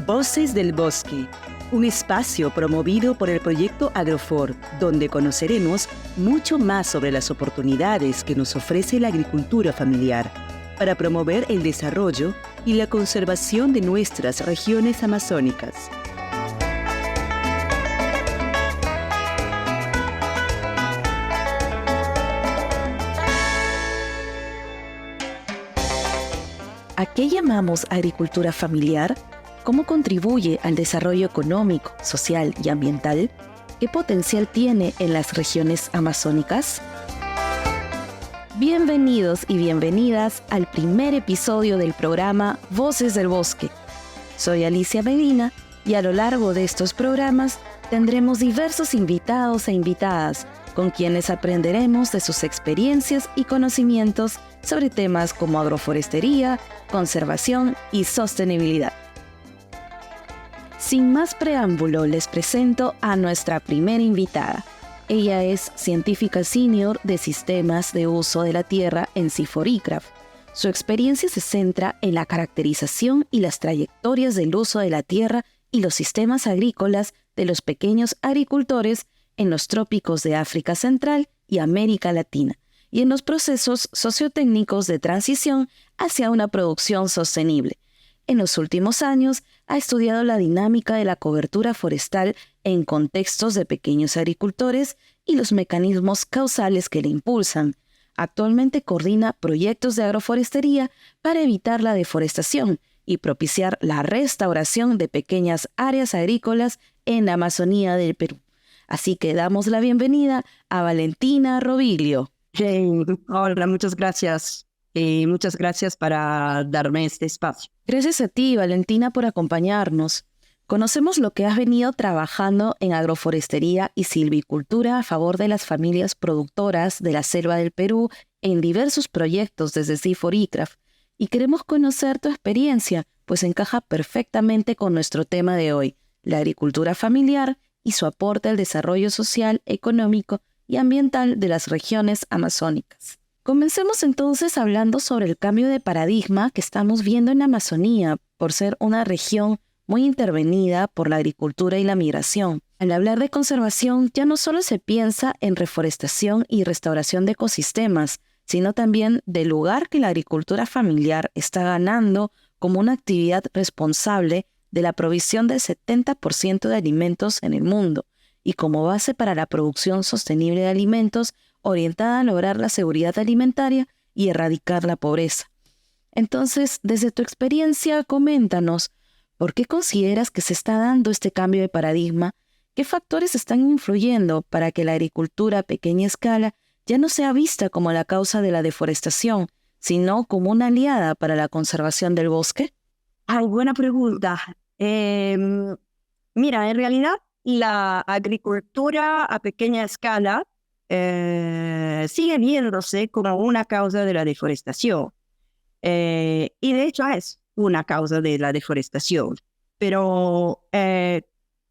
Voces del Bosque, un espacio promovido por el proyecto Agrofor, donde conoceremos mucho más sobre las oportunidades que nos ofrece la agricultura familiar para promover el desarrollo y la conservación de nuestras regiones amazónicas. ¿A qué llamamos agricultura familiar? ¿Cómo contribuye al desarrollo económico, social y ambiental? ¿Qué potencial tiene en las regiones amazónicas? Bienvenidos y bienvenidas al primer episodio del programa Voces del Bosque. Soy Alicia Medina y a lo largo de estos programas tendremos diversos invitados e invitadas con quienes aprenderemos de sus experiencias y conocimientos sobre temas como agroforestería, conservación y sostenibilidad. Sin más preámbulo, les presento a nuestra primera invitada. Ella es científica senior de sistemas de uso de la tierra en CIFOR-ICRAF. Su experiencia se centra en la caracterización y las trayectorias del uso de la tierra y los sistemas agrícolas de los pequeños agricultores en los trópicos de África Central y América Latina, y en los procesos sociotécnicos de transición hacia una producción sostenible. En los últimos años, ha estudiado la dinámica de la cobertura forestal en contextos de pequeños agricultores y los mecanismos causales que le impulsan. Actualmente coordina proyectos de agroforestería para evitar la deforestación y propiciar la restauración de pequeñas áreas agrícolas en la Amazonía del Perú. Así que damos la bienvenida a Valentina Roviglio. Hola, muchas gracias. Muchas gracias para darme este espacio. Gracias a ti, Valentina, por acompañarnos. Conocemos lo que has venido trabajando en agroforestería y silvicultura a favor de las familias productoras de la selva del Perú en diversos proyectos desde CIFOR-ICRAF, y queremos conocer tu experiencia, pues encaja perfectamente con nuestro tema de hoy, la agricultura familiar y su aporte al desarrollo social, económico y ambiental de las regiones amazónicas. Comencemos entonces hablando sobre el cambio de paradigma que estamos viendo en la Amazonía por ser una región muy intervenida por la agricultura y la migración. Al hablar de conservación, ya no solo se piensa en reforestación y restauración de ecosistemas, sino también del lugar que la agricultura familiar está ganando como una actividad responsable de la provisión del 70% de alimentos en el mundo y como base para la producción sostenible de alimentos orientada a lograr la seguridad alimentaria y erradicar la pobreza. Entonces, desde tu experiencia, coméntanos, ¿por qué consideras que se está dando este cambio de paradigma? ¿Qué factores están influyendo para que la agricultura a pequeña escala ya no sea vista como la causa de la deforestación, sino como una aliada para la conservación del bosque? Ay, buena pregunta. Mira, en realidad la agricultura a pequeña escala sigue viéndose como una causa de la deforestación. Y de hecho es una causa de la deforestación. Pero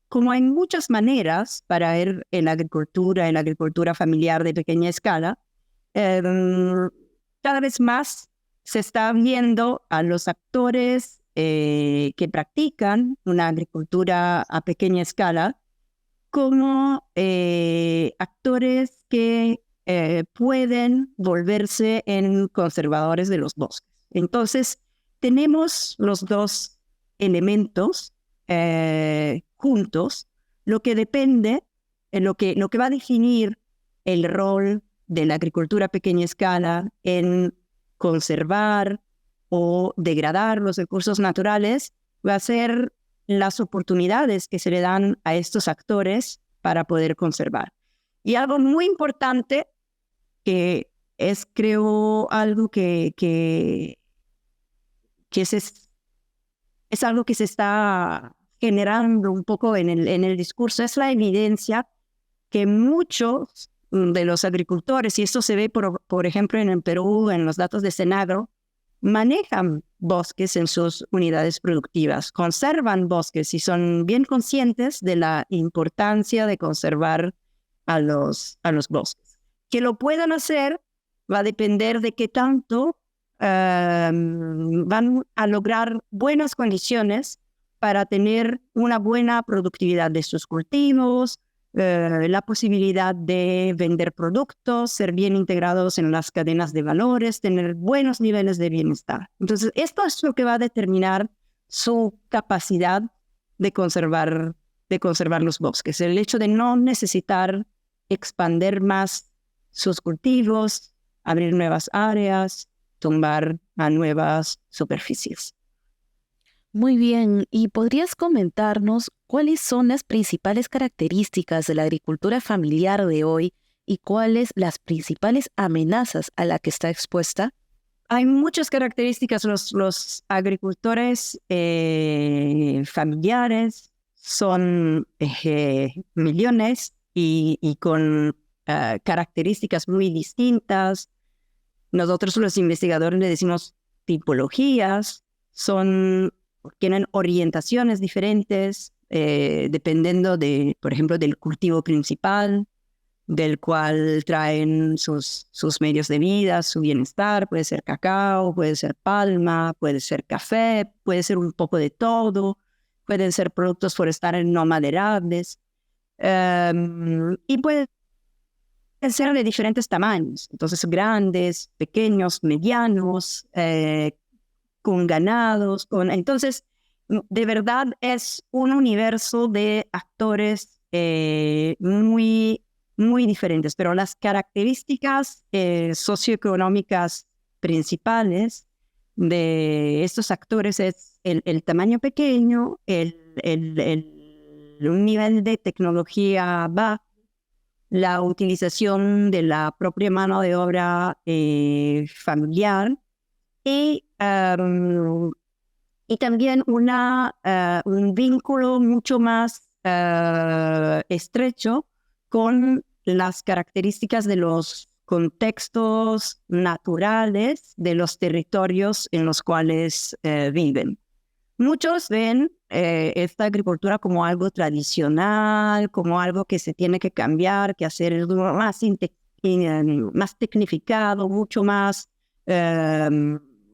como hay muchas maneras para ver en la agricultura familiar de pequeña escala, cada vez más se está viendo a los actores que practican una agricultura a pequeña escala como actores que pueden volverse en conservadores de los bosques. Entonces, tenemos los dos elementos juntos, lo que depende, lo que va a definir el rol de la agricultura a pequeña escala en conservar o degradar los recursos naturales, va a ser las oportunidades que se le dan a estos actores para poder conservar. Y algo muy importante que es, creo, algo que es algo que se está generando un poco en el discurso, es la evidencia que muchos de los agricultores, y esto se ve, por ejemplo, en el Perú, en los datos de Senagro, manejan bosques en sus unidades productivas, conservan bosques y son bien conscientes de la importancia de conservar a los bosques. Que lo puedan hacer va a depender de qué tanto van a lograr buenas condiciones para tener una buena productividad de sus cultivos, la posibilidad de vender productos, ser bien integrados en las cadenas de valores, tener buenos niveles de bienestar. Entonces, esto es lo que va a determinar su capacidad de conservar los bosques. El hecho de no necesitar expandir más sus cultivos, abrir nuevas áreas, tumbar a nuevas superficies. Muy bien, ¿y podrías comentarnos cuáles son las principales características de la agricultura familiar de hoy y cuáles las principales amenazas a las que está expuesta? Hay muchas características. Los agricultores familiares son millones y con características muy distintas. Nosotros los investigadores le decimos tipologías, tienen orientaciones diferentes dependiendo por ejemplo, del cultivo principal, del cual traen sus medios de vida, su bienestar. Puede ser cacao, puede ser palma, puede ser café, puede ser un poco de todo, pueden ser productos forestales no maderables, y pueden ser de diferentes tamaños, entonces grandes, pequeños, medianos, con ganados, entonces de verdad es un universo de actores muy diferentes, pero las características socioeconómicas principales de estos actores es el tamaño pequeño, un nivel de tecnología bajo, la utilización de la propia mano de obra familiar y también un vínculo mucho más estrecho con las características de los contextos naturales de los territorios en los cuales viven. Muchos ven esta agricultura como algo tradicional, como algo que se tiene que cambiar, que hacer es más tecnificado, mucho más,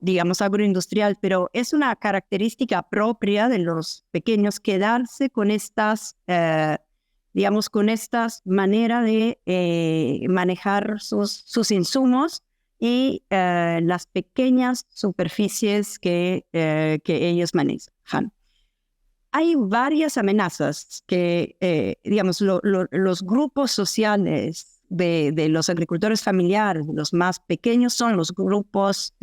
digamos, agroindustrial, pero es una característica propia de los pequeños quedarse con estas, digamos, con estas maneras de manejar sus insumos y las pequeñas superficies que ellos manejan. Hay varias amenazas que, digamos, los grupos sociales de los agricultores familiares, los más pequeños, son los grupos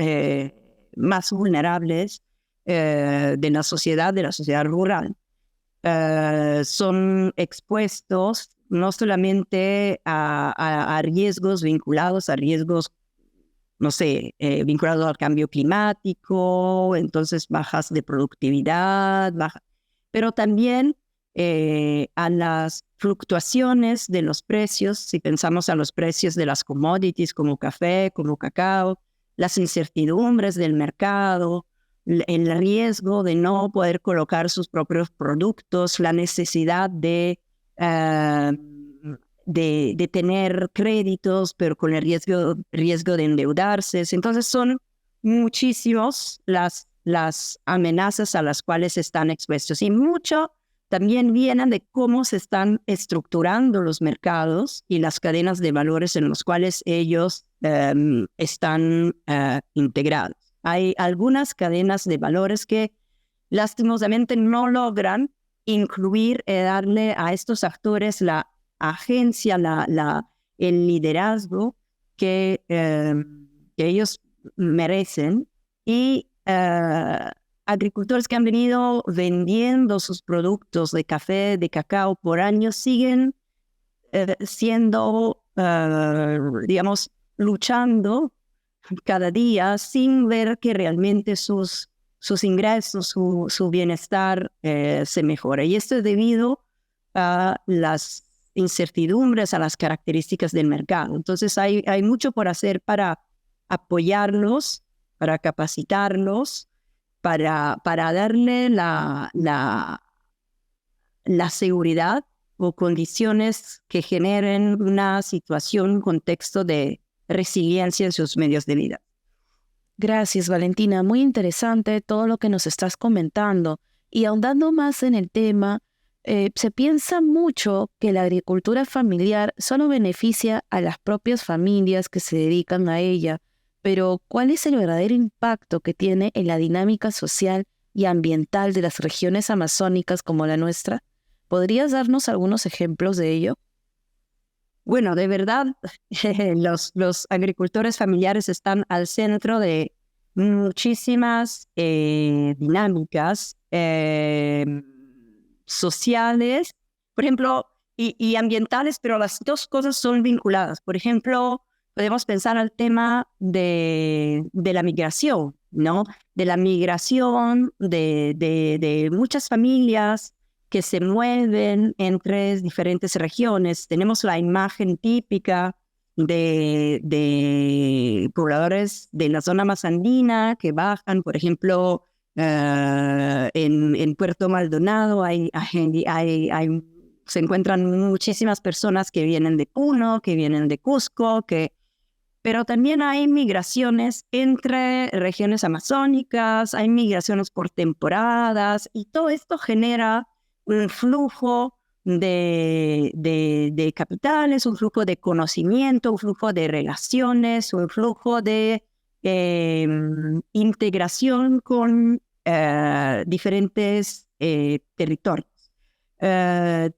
más vulnerables de la sociedad rural. Son expuestos no solamente a riesgos vinculados a riesgos, no sé, vinculados al cambio climático, entonces bajas de productividad, pero también a las fluctuaciones de los precios. Si pensamos a los precios de las commodities como café, como cacao, las incertidumbres del mercado, el riesgo de no poder colocar sus propios productos, la necesidad de tener créditos, pero con el riesgo de endeudarse. Entonces son muchísimos las amenazas a las cuales están expuestos, y mucho también vienen de cómo se están estructurando los mercados y las cadenas de valores en los cuales ellos están integrados. Hay algunas cadenas de valores que lastimosamente no logran incluir, darle a estos actores la agencia, el liderazgo que ellos merecen, y agricultores que han venido vendiendo sus productos de café, de cacao por años, siguen siendo, digamos, luchando cada día sin ver que realmente sus ingresos, su bienestar se mejora. Y esto es debido a las incertidumbres, a las características del mercado. Entonces hay mucho por hacer para apoyarlos, para capacitarlos, para darle la seguridad o condiciones que generen una situación, un contexto de resiliencia en sus medios de vida. Gracias, Valentina. Muy interesante todo lo que nos estás comentando. Y ahondando más en el tema, se piensa mucho que la agricultura familiar solo beneficia a las propias familias que se dedican a ella, pero ¿cuál es el verdadero impacto que tiene en la dinámica social y ambiental de las regiones amazónicas como la nuestra? ¿Podrías darnos algunos ejemplos de ello? Bueno, de verdad, los agricultores familiares están al centro de muchísimas dinámicas sociales, por ejemplo, y ambientales, pero las dos cosas son vinculadas. Por ejemplo, podemos pensar al tema de la migración, ¿no? De la migración de muchas familias que se mueven entre diferentes regiones. Tenemos la imagen típica de pobladores de la zona más andina que bajan, por ejemplo, en Puerto Maldonado se encuentran muchísimas personas que vienen de Puno, que vienen de Cusco, pero también hay migraciones entre regiones amazónicas, hay migraciones por temporadas, y todo esto genera un flujo de capitales, un flujo de conocimiento, un flujo de relaciones, un flujo de integración con diferentes territorios.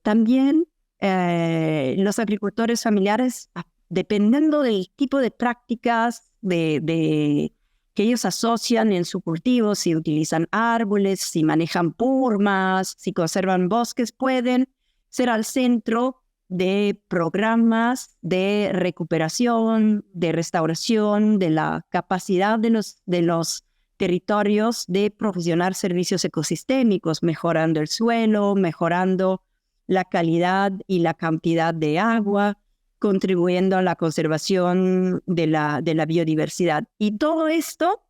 También los agricultores familiares, dependiendo del tipo de prácticas que ellos asocian en su cultivo, si utilizan árboles, si manejan purmas, si conservan bosques, pueden ser al centro de programas de recuperación, de restauración, de la capacidad de los territorios de provisionar servicios ecosistémicos, mejorando el suelo, mejorando la calidad y la cantidad de agua, contribuyendo a la conservación de la biodiversidad. Y todo esto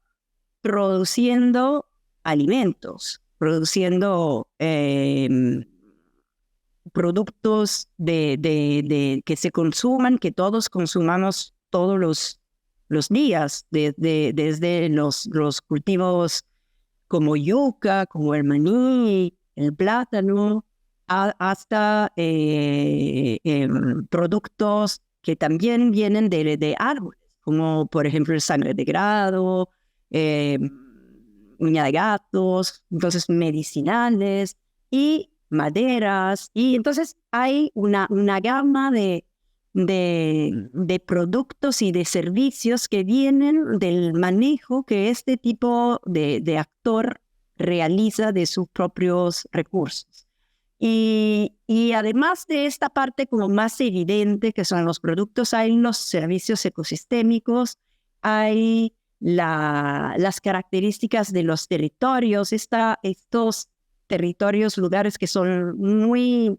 produciendo alimentos, produciendo productos que se consuman, que todos consumamos todos los días, desde los cultivos como yuca, como el maní, el plátano, hasta productos que también vienen de árboles, como por ejemplo el sangre de grado, uña de gatos, entonces medicinales y maderas. Y entonces hay una gama de productos y de servicios que vienen del manejo que este tipo de actor realiza de sus propios recursos. Y además de esta parte como más evidente, que son los productos, hay los servicios ecosistémicos, hay las características de los territorios, estos territorios, lugares que son muy,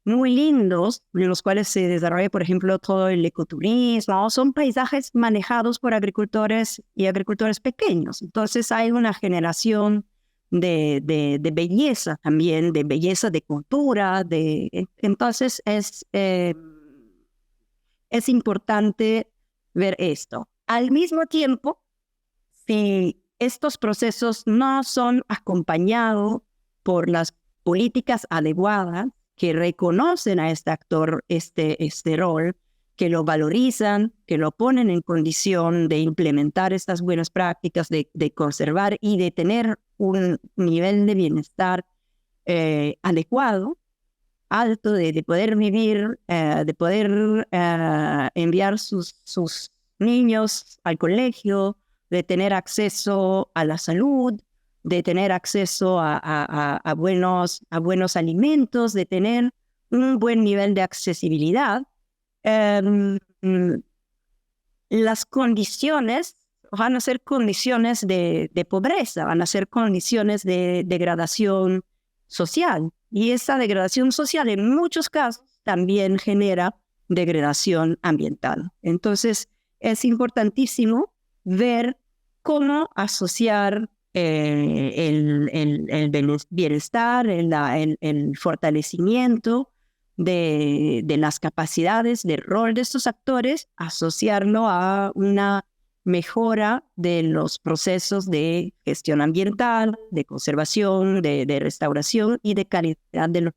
muy lindos, en los cuales se desarrolla, por ejemplo, todo el ecoturismo. Son paisajes manejados por agricultores y agricultores pequeños. Entonces hay una generación de belleza también, de belleza de cultura. Entonces es importante ver esto. Al mismo tiempo, si estos procesos no son acompañados por las políticas adecuadas que reconocen a este actor, este rol, que lo valorizan, que lo ponen en condición de implementar estas buenas prácticas, de conservar y de tener un nivel de bienestar adecuado, alto, de poder vivir, de poder enviar sus niños al colegio, de tener acceso a la salud, de tener acceso a buenos alimentos, de tener un buen nivel de accesibilidad. Las condiciones van a ser condiciones de pobreza, van a ser condiciones de degradación social. Y esa degradación social en muchos casos también genera degradación ambiental. Entonces es importantísimo ver cómo asociar el bienestar, el fortalecimiento de las capacidades, del rol de estos actores, asociarlo a una mejora de los procesos de gestión ambiental, de conservación, de restauración y de calidad de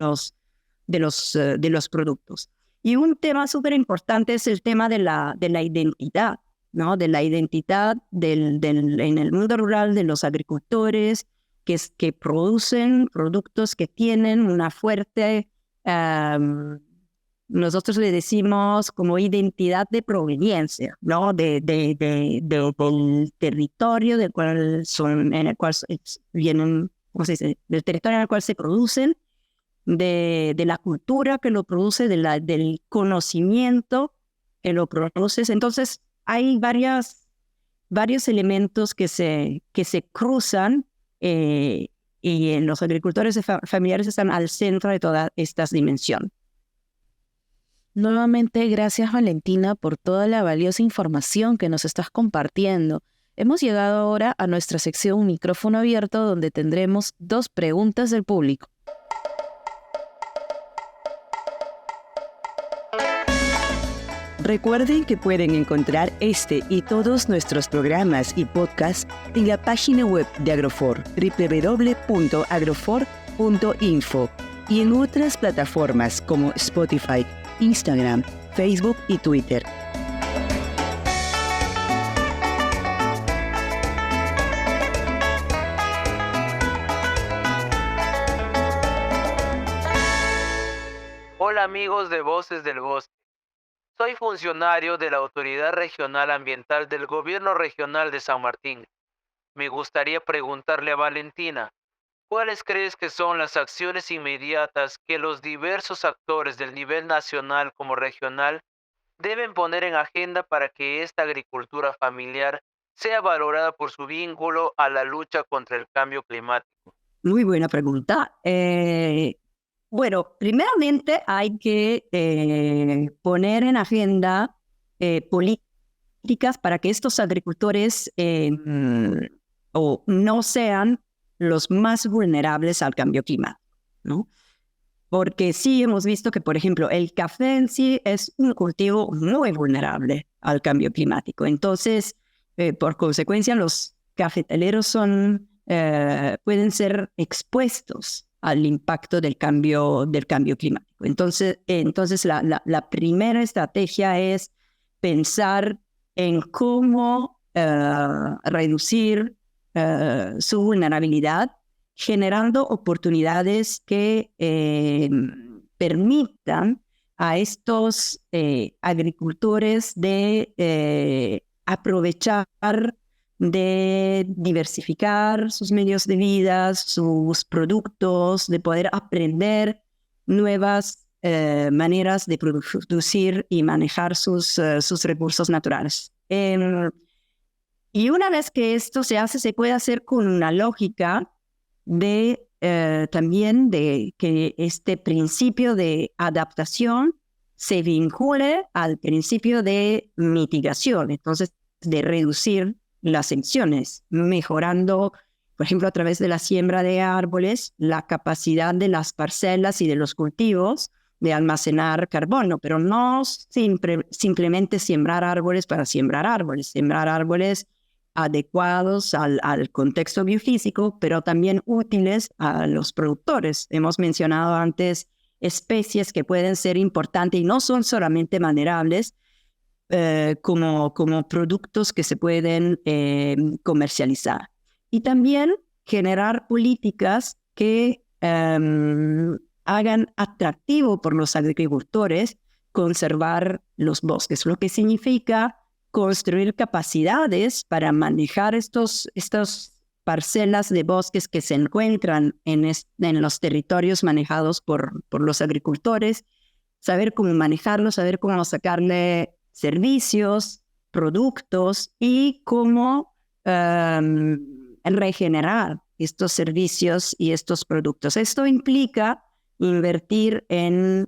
los productos. Y un tema súper importante es el tema de la identidad, ¿no? De la identidad en el mundo rural de los agricultores que producen productos que tienen una fuerte, nosotros le decimos como identidad de proveniencia, ¿no? Del territorio en el cual vienen, ¿cómo se dice? Del territorio en el cual se producen, de la cultura que lo produce, del conocimiento que lo produce. Entonces, hay varios elementos que se cruzan y los agricultores familiares están al centro de todas estas dimensiones. Nuevamente, gracias Valentina por toda la valiosa información que nos estás compartiendo. Hemos llegado ahora a nuestra sección Micrófono Abierto, donde tendremos 2 preguntas del público. Recuerden que pueden encontrar este y todos nuestros programas y podcasts en la página web de Agrofor, www.agrofor.info, y en otras plataformas como Spotify, Instagram, Facebook y Twitter. Hola amigos de Voces del Bosque. Soy funcionario de la Autoridad Regional Ambiental del Gobierno Regional de San Martín. Me gustaría preguntarle a Valentina, ¿cuáles crees que son las acciones inmediatas que los diversos actores del nivel nacional como regional deben poner en agenda para que esta agricultura familiar sea valorada por su vínculo a la lucha contra el cambio climático? Muy buena pregunta. Bueno, primeramente hay que poner en agenda políticas para que estos agricultores no sean los más vulnerables al cambio climático, ¿no? Porque sí hemos visto que, por ejemplo, el café en sí es un cultivo muy vulnerable al cambio climático. Entonces, por consecuencia, los cafetaleros pueden ser expuestos al impacto del cambio climático. Entonces la primera estrategia es pensar en cómo reducir su vulnerabilidad, generando oportunidades que permitan a estos agricultores de aprovechar, de diversificar sus medios de vida, sus productos, de poder aprender nuevas maneras de producir y manejar sus recursos naturales. Y una vez que esto se hace, se puede hacer con una lógica también de que este principio de adaptación se vincule al principio de mitigación, entonces de reducir las emisiones, mejorando, por ejemplo, a través de la siembra de árboles, la capacidad de las parcelas y de los cultivos de almacenar carbono, pero no simplemente sembrar árboles para sembrar árboles adecuados al contexto biofísico, pero también útiles a los productores. Hemos mencionado antes especies que pueden ser importantes y no son solamente maderables, como productos que se pueden comercializar. Y también generar políticas que hagan atractivo por los agricultores conservar los bosques, lo que significa construir capacidades para manejar estas parcelas de bosques que se encuentran en los territorios manejados por los agricultores, saber cómo manejarlos, saber cómo sacarle servicios, productos y cómo regenerar estos servicios y estos productos. Esto implica invertir en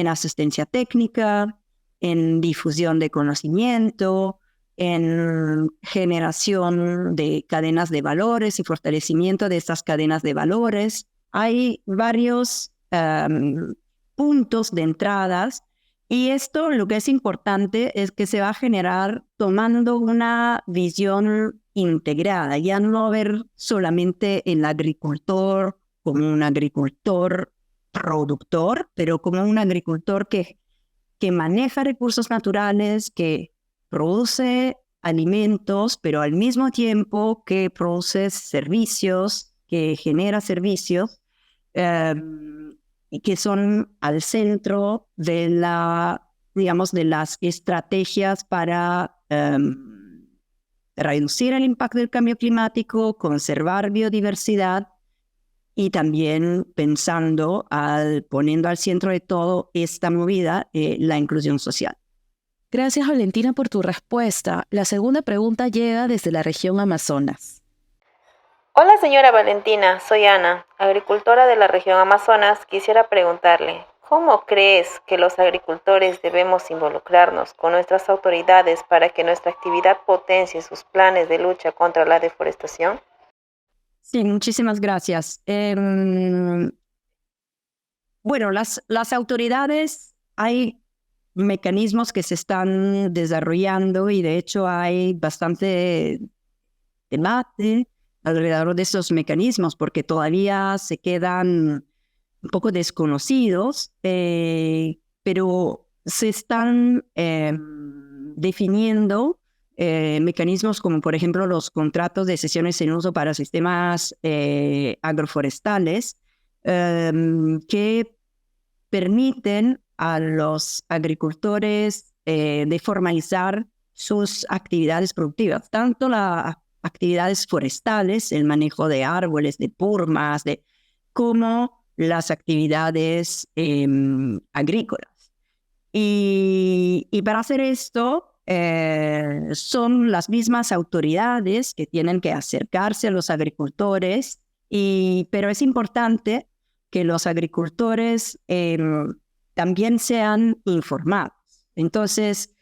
asistencia técnica, en difusión de conocimiento, en generación de cadenas de valores y fortalecimiento de estas cadenas de valores. Hay varios puntos de entradas Y esto lo que es importante es que se va a generar tomando una visión integrada, ya no ver solamente el agricultor como un agricultor productor, pero como un agricultor que maneja recursos naturales, que produce alimentos, pero al mismo tiempo que produce servicios, que genera servicios, y que son al centro de de las estrategias para reducir el impacto del cambio climático, conservar biodiversidad y también poniendo al centro de todo esta movida, la inclusión social. Gracias, Valentina, por tu respuesta. La segunda pregunta llega desde la región Amazonas. Hola señora Valentina, soy Ana, agricultora de la región Amazonas. Quisiera preguntarle, ¿cómo crees que los agricultores debemos involucrarnos con nuestras autoridades para que nuestra actividad potencie sus planes de lucha contra la deforestación? Sí, muchísimas gracias. Bueno, las autoridades, hay mecanismos que se están desarrollando y de hecho hay bastante debate alrededor de esos mecanismos porque todavía se quedan un poco desconocidos, pero se están definiendo mecanismos como por ejemplo los contratos de cesiones en uso para sistemas agroforestales que permiten a los agricultores de formalizar sus actividades productivas, tanto las actividades forestales, el manejo de árboles, de purmas, como las actividades agrícolas. Y para hacer esto, son las mismas autoridades que tienen que acercarse a los agricultores, pero es importante que los agricultores también sean informados. Entonces,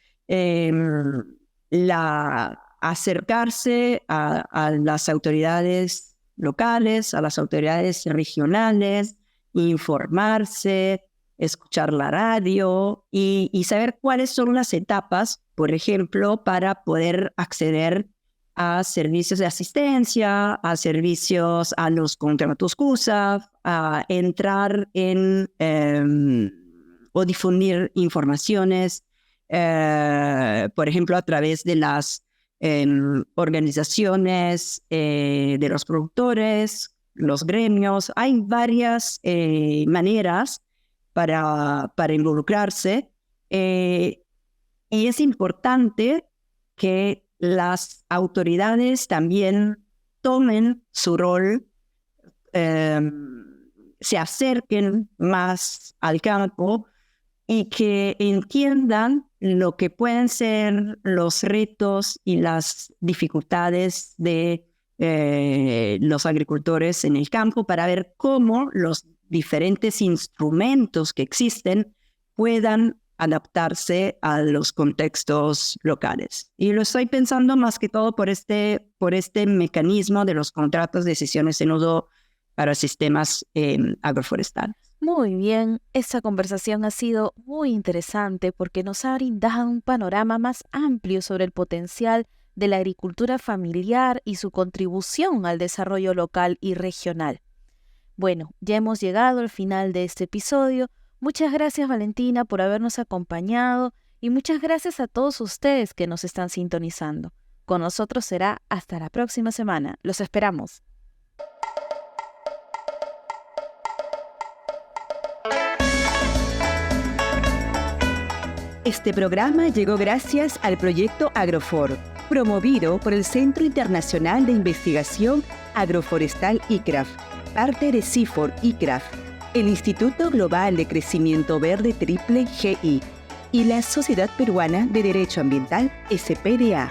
acercarse a las autoridades locales, a las autoridades regionales, informarse, escuchar la radio y saber cuáles son las etapas, por ejemplo, para poder acceder a servicios de asistencia, a servicios, a los contratos CUSAF, a entrar en o difundir informaciones, por ejemplo, a través de las organizaciones de los productores, los gremios. Hay varias maneras para involucrarse y es importante que las autoridades también tomen su rol, se acerquen más al campo y que entiendan lo que pueden ser los retos y las dificultades de los agricultores en el campo para ver cómo los diferentes instrumentos que existen puedan adaptarse a los contextos locales. Y lo estoy pensando más que todo por este mecanismo de los contratos de cesiones en uso para sistemas agroforestales. Muy bien, esta conversación ha sido muy interesante porque nos ha brindado un panorama más amplio sobre el potencial de la agricultura familiar y su contribución al desarrollo local y regional. Bueno, ya hemos llegado al final de este episodio. Muchas gracias, Valentina, por habernos acompañado y muchas gracias a todos ustedes que nos están sintonizando. Con nosotros será hasta la próxima semana. Los esperamos. Este programa llegó gracias al proyecto Agrofor, promovido por el Centro Internacional de Investigación Agroforestal ICRAF, parte de CIFOR ICRAF, el Instituto Global de Crecimiento Verde Triple GI y la Sociedad Peruana de Derecho Ambiental SPDA.